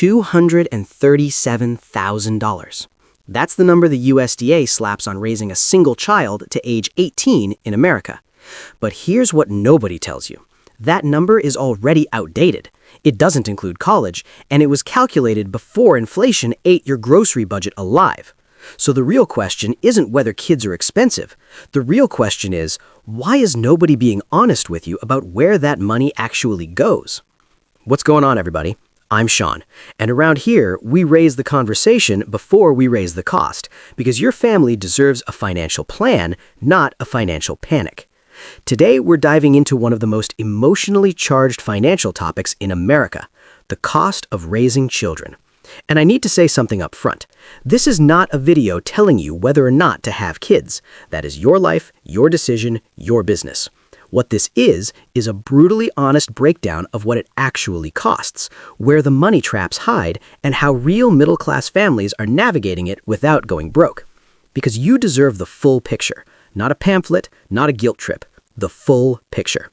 $237,000. That's the number the USDA slaps on raising a single child to age 18 in America. But here's what nobody tells you. That number is already outdated. It doesn't include college, and it was calculated before inflation ate your grocery budget alive. So the real question isn't whether kids are expensive. The real question is, why is nobody being honest with you about where that money actually goes? What's going on, everybody? I'm Sean, and around here, we raise the conversation before we raise the cost, because your family deserves a financial plan, not a financial panic. Today, we're diving into one of the most emotionally charged financial topics in America, the cost of raising children. And I need to say something up front. This is not a video telling you whether or not to have kids. That is your life, your decision, your business. What this is a brutally honest breakdown of what it actually costs, where the money traps hide, and how real middle-class families are navigating it without going broke. Because you deserve the full picture, not a pamphlet, not a guilt trip, the full picture.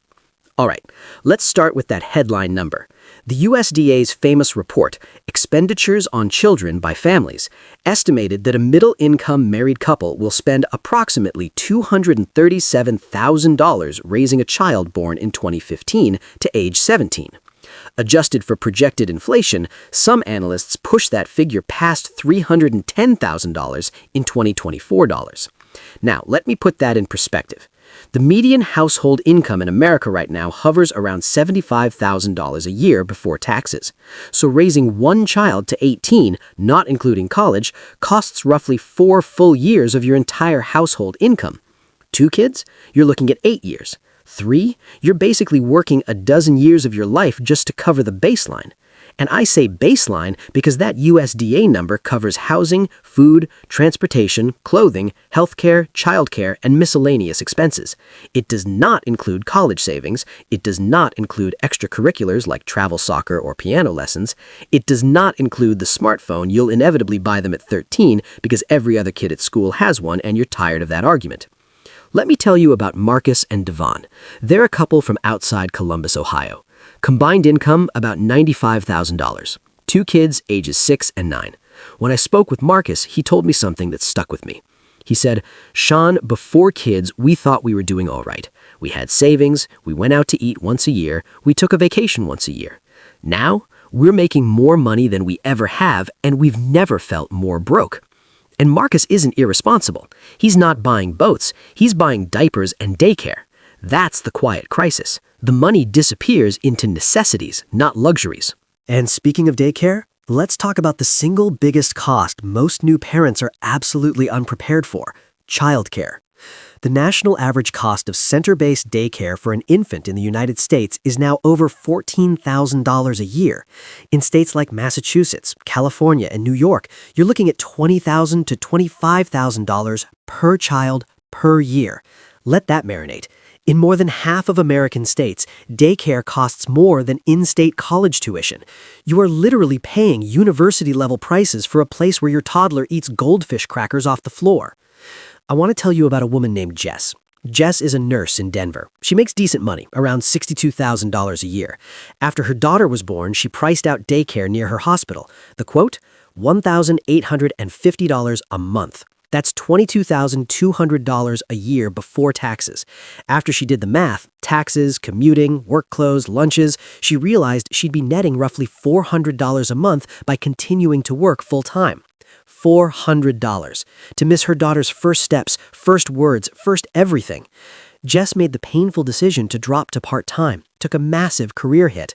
All right, let's start with that headline number. The USDA's famous report, Expenditures on Children by Families, estimated that a middle-income married couple will spend approximately $237,000 raising a child born in 2015 to age 17. Adjusted for projected inflation, some analysts push that figure past $310,000 in 2024 dollars. Now, let me put that in perspective. The median household income in America right now hovers around $75,000 a year before taxes. So raising one child to 18, not including college, costs roughly 4 full years of your entire household income. 2 kids? You're looking at 8 years. 3? You're basically working a dozen years of your life just to cover the baseline. And I say baseline because that USDA number covers housing, food, transportation, clothing, healthcare, childcare, and miscellaneous expenses. It does not include college savings. It does not include extracurriculars like travel, soccer, or piano lessons. It does not include the smartphone you'll inevitably buy them at 13 because every other kid at school has one and you're tired of that argument. Let me tell you about Marcus and Devon. They're a couple from outside Columbus, Ohio. Combined income, about $95,000. 2 kids, ages 6 and 9. When I spoke with Marcus, he told me something that stuck with me. He said, "Sean, before kids, we thought we were doing all right. We had savings, we went out to eat once a year, we took a vacation once a year. Now, we're making more money than we ever have, and we've never felt more broke." And Marcus isn't irresponsible. He's not buying boats, he's buying diapers and daycare. That's the quiet crisis. The money disappears into necessities, not luxuries. And speaking of daycare, let's talk about the single biggest cost most new parents are absolutely unprepared for: childcare. The national average cost of center-based daycare for an infant in the United States is now over $14,000 a year. In states like Massachusetts, California, and New York, you're looking at $20,000 to $25,000 per child per year. Let that marinate. In more than half of American states, daycare costs more than in-state college tuition. You are literally paying university-level prices for a place where your toddler eats goldfish crackers off the floor. I want to tell you about a woman named Jess. Jess is a nurse in Denver. She makes decent money, around $62,000 a year. After her daughter was born, she priced out daycare near her hospital. The quote, $1,850 a month. That's $22,200 a year before taxes. After she did the math, taxes, commuting, work clothes, lunches, she realized she'd be netting roughly $400 a month by continuing to work full-time. $400 to miss her daughter's first steps, first words, first everything. Jess made the painful decision to drop to part-time, took a massive career hit.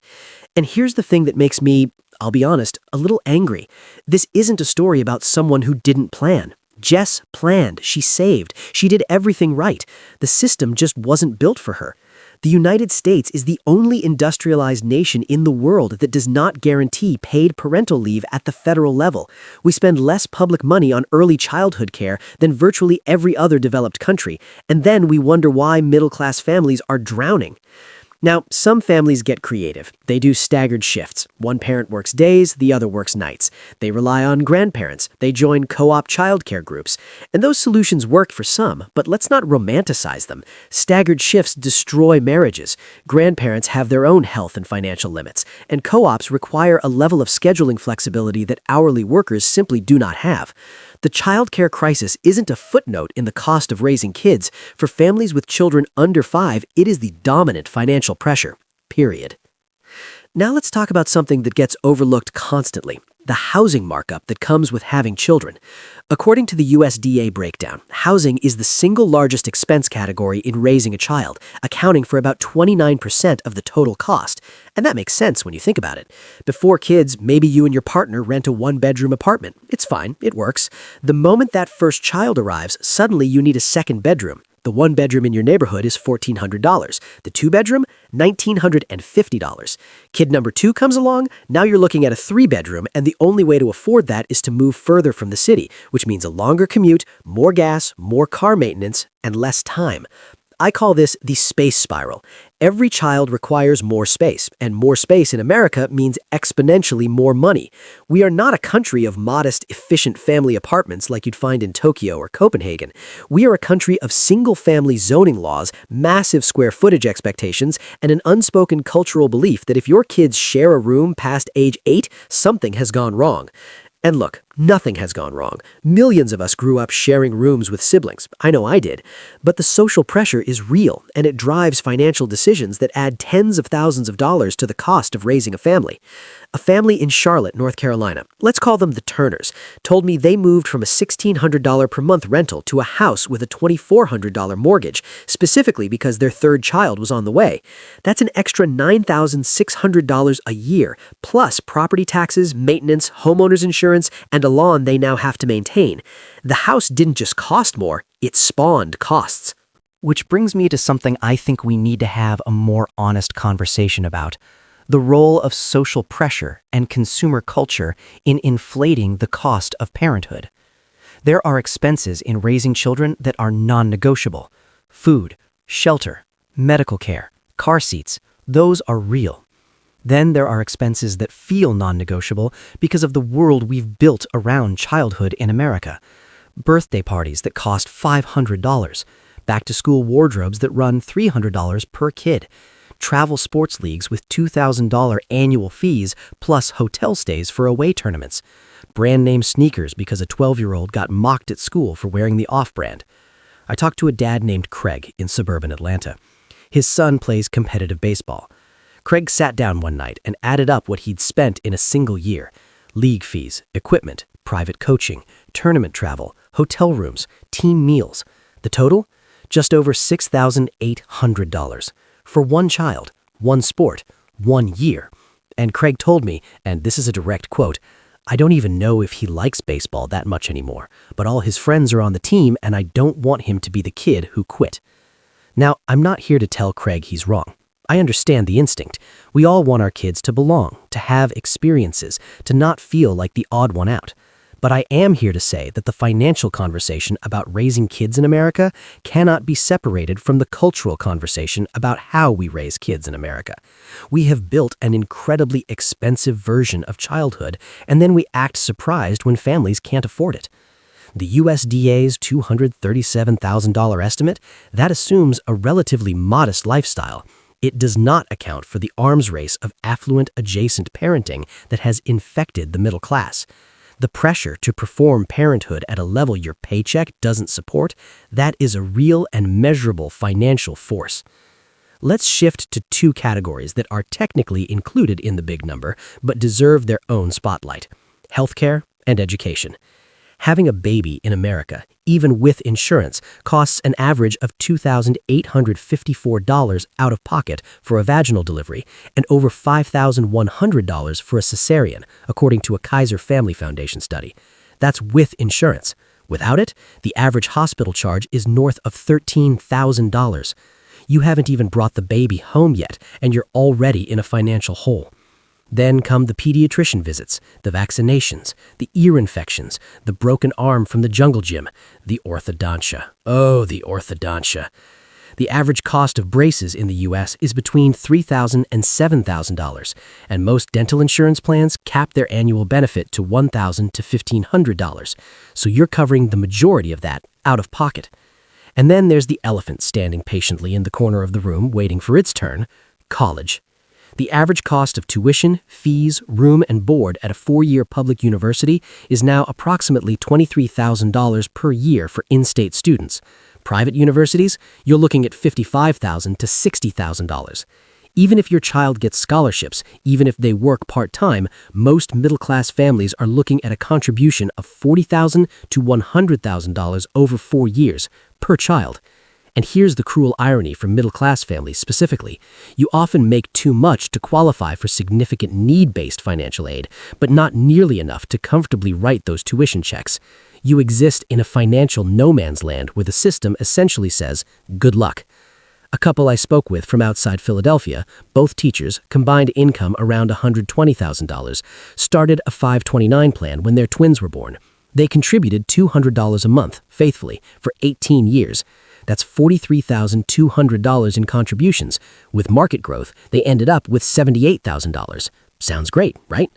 And here's the thing that makes me, I'll be honest, a little angry. This isn't a story about someone who didn't plan. Jess planned, she saved, she did everything right. The system just wasn't built for her. The United States is the only industrialized nation in the world that does not guarantee paid parental leave at the federal level. We spend less public money on early childhood care than virtually every other developed country, and then we wonder why middle-class families are drowning. Now, some families get creative. They do staggered shifts. One parent works days, the other works nights. They rely on grandparents. They join co-op childcare groups. And those solutions work for some, but let's not romanticize them. Staggered shifts destroy marriages. Grandparents have their own health and financial limits, and co-ops require a level of scheduling flexibility that hourly workers simply do not have. The childcare crisis isn't a footnote in the cost of raising kids. For families with children under 5, it is the dominant financial pressure, period. Now let's talk about something that gets overlooked constantly: the housing markup that comes with having children. According to the USDA breakdown, housing is the single largest expense category in raising a child, accounting for about 29% of the total cost. And that makes sense when you think about it. Before kids, maybe you and your partner rent a one-bedroom apartment. It's fine, it works. The moment that first child arrives, suddenly you need a second bedroom. The one bedroom in your neighborhood is $1,400. The two bedroom, $1,950. Kid number 2 comes along, now you're looking at a 3-bedroom, and the only way to afford that is to move further from the city, which means a longer commute, more gas, more car maintenance, and less time. I call this the space spiral. Every child requires more space, and more space in America means exponentially more money. We are not a country of modest, efficient family apartments like you'd find in Tokyo or Copenhagen. We are a country of single-family zoning laws, massive square footage expectations, and an unspoken cultural belief that if your kids share a room past age 8, something has gone wrong. And look, nothing has gone wrong. Millions of us grew up sharing rooms with siblings. I know I did. But the social pressure is real, and it drives financial decisions that add tens of thousands of dollars to the cost of raising a family. A family in Charlotte, North Carolina, let's call them the Turners, told me they moved from a $1,600 per month rental to a house with a $2,400 mortgage, specifically because their third child was on the way. That's an extra $9,600 a year, plus property taxes, maintenance, homeowners insurance, and a lawn they now have to maintain. The house didn't just cost more, it spawned costs. Which brings me to something I think we need to have a more honest conversation about: the role of social pressure and consumer culture in inflating the cost of parenthood. There are expenses in raising children that are non-negotiable. Food, shelter, medical care, car seats, those are real. Then there are expenses that feel non-negotiable because of the world we've built around childhood in America. Birthday parties that cost $500, back-to-school wardrobes that run $300 per kid, travel sports leagues with $2,000 annual fees plus hotel stays for away tournaments, brand-name sneakers because a 12-year-old got mocked at school for wearing the off-brand. I talked to a dad named Craig in suburban Atlanta. His son plays competitive baseball. Craig sat down one night and added up what he'd spent in a single year: league fees, equipment, private coaching, tournament travel, hotel rooms, team meals. The total? Just over $6,800 for one child, one sport, 1 year. And Craig told me, and this is a direct quote, "I don't even know if he likes baseball that much anymore, but all his friends are on the team and I don't want him to be the kid who quit." Now, I'm not here to tell Craig he's wrong. I understand the instinct. We all want our kids to belong, to have experiences, to not feel like the odd one out. But I am here to say that the financial conversation about raising kids in America cannot be separated from the cultural conversation about how we raise kids in America. We have built an incredibly expensive version of childhood, and then we act surprised when families can't afford it. The USDA's $237,000 estimate, that assumes a relatively modest lifestyle. It does not account for the arms race of affluent adjacent parenting that has infected the middle class. The pressure to perform parenthood at a level your paycheck doesn't support, that is a real and measurable financial force. Let's shift to 2 categories that are technically included in the big number, but deserve their own spotlight: healthcare and education. Having a baby in America, even with insurance, costs an average of $2,854 out of pocket for a vaginal delivery and over $5,100 for a cesarean, according to a Kaiser Family Foundation study. That's with insurance. Without it, the average hospital charge is north of $13,000. You haven't even brought the baby home yet, and you're already in a financial hole. Then come the pediatrician visits, the vaccinations, the ear infections, the broken arm from the jungle gym, the orthodontia. Oh, the orthodontia. The average cost of braces in the U.S. is between $3,000 and $7,000, and most dental insurance plans cap their annual benefit to $1,000 to $1,500, so you're covering the majority of that out of pocket. And then there's the elephant standing patiently in the corner of the room waiting for its turn: college. The average cost of tuition, fees, room, and board at a 4-year public university is now approximately $23,000 per year for in-state students. Private universities, you're looking at $55,000 to $60,000. Even if your child gets scholarships, even if they work part-time, most middle-class families are looking at a contribution of $40,000 to $100,000 over 4 years per child. And here's the cruel irony for middle-class families specifically. You often make too much to qualify for significant need-based financial aid, but not nearly enough to comfortably write those tuition checks. You exist in a financial no-man's land where the system essentially says, good luck. A couple I spoke with from outside Philadelphia, both teachers, combined income around $120,000, started a 529 plan when their twins were born. They contributed $200 a month, faithfully, for 18 years. That's $43,200 in contributions. With market growth, they ended up with $78,000. Sounds great, right?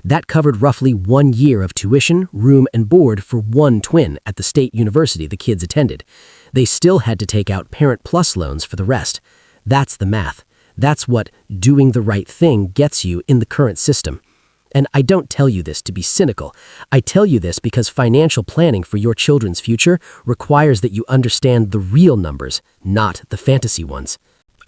That covered roughly 1 year of tuition, room, and board for one twin at the state university the kids attended. They still had to take out Parent Plus loans for the rest. That's the math. That's what doing the right thing gets you in the current system. And I don't tell you this to be cynical. I tell you this because financial planning for your children's future requires that you understand the real numbers, not the fantasy ones.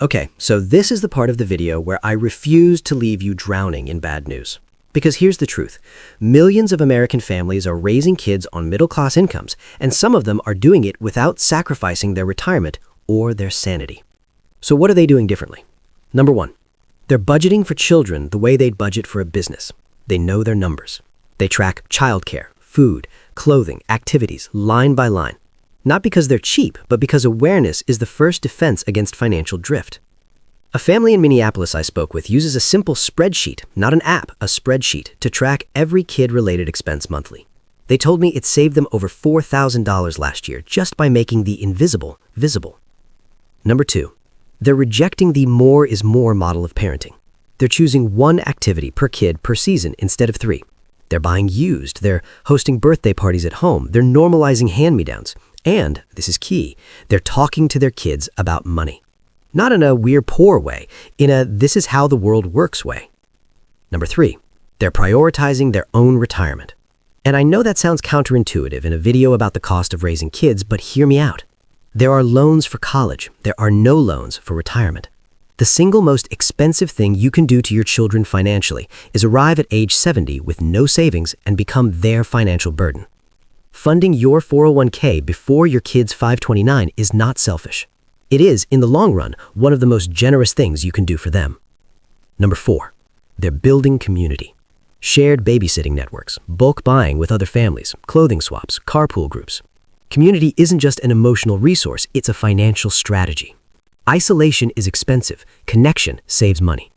Okay, so this is the part of the video where I refuse to leave you drowning in bad news. Because here's the truth. Millions of American families are raising kids on middle-class incomes, and some of them are doing it without sacrificing their retirement or their sanity. So what are they doing differently? Number one, they're budgeting for children the way they'd budget for a business. They know their numbers. They track childcare, food, clothing, activities, line by line. Not because they're cheap, but because awareness is the first defense against financial drift. A family in Minneapolis I spoke with uses a simple spreadsheet, not an app, a spreadsheet, to track every kid-related expense monthly. They told me it saved them over $4,000 last year just by making the invisible visible. Number two, they're rejecting the more is more model of parenting. They're choosing one activity per kid per season instead of 3. They're buying used. They're hosting birthday parties at home. They're normalizing hand-me-downs. And, this is key, they're talking to their kids about money. Not in a we're poor way, in a this is how the world works way. Number 3, they're prioritizing their own retirement. And I know that sounds counterintuitive in a video about the cost of raising kids, but hear me out. There are loans for college. There are no loans for retirement. The single most expensive thing you can do to your children financially is arrive at age 70 with no savings and become their financial burden. Funding your 401k before your kid's 529 is not selfish. It is, in the long run, one of the most generous things you can do for them. Number 4, they're building community. Shared babysitting networks, bulk buying with other families, clothing swaps, carpool groups. Community isn't just an emotional resource, it's a financial strategy. Isolation is expensive. Connection saves money.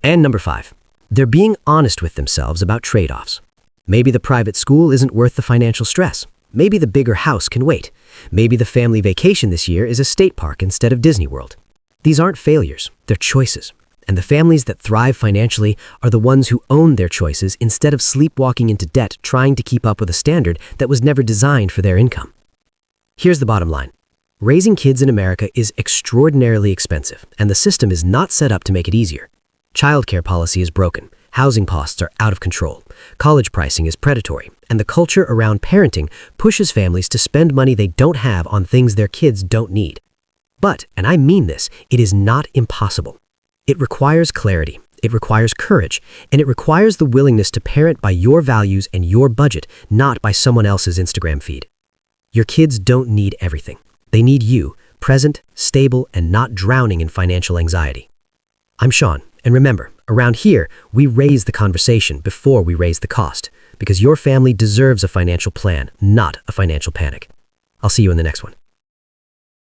And number 5, they're being honest with themselves about trade-offs. Maybe the private school isn't worth the financial stress. Maybe the bigger house can wait. Maybe the family vacation this year is a state park instead of Disney World. These aren't failures, they're choices. And the families that thrive financially are the ones who own their choices instead of sleepwalking into debt trying to keep up with a standard that was never designed for their income. Here's the bottom line. Raising kids in America is extraordinarily expensive, and the system is not set up to make it easier. Childcare policy is broken, housing costs are out of control, college pricing is predatory, and the culture around parenting pushes families to spend money they don't have on things their kids don't need. But, and I mean this, it is not impossible. It requires clarity, it requires courage, and it requires the willingness to parent by your values and your budget, not by someone else's Instagram feed. Your kids don't need everything. They need you, present, stable, and not drowning in financial anxiety. I'm Sean, and remember, around here, we raise the conversation before we raise the cost, because your family deserves a financial plan, not a financial panic. I'll see you in the next one.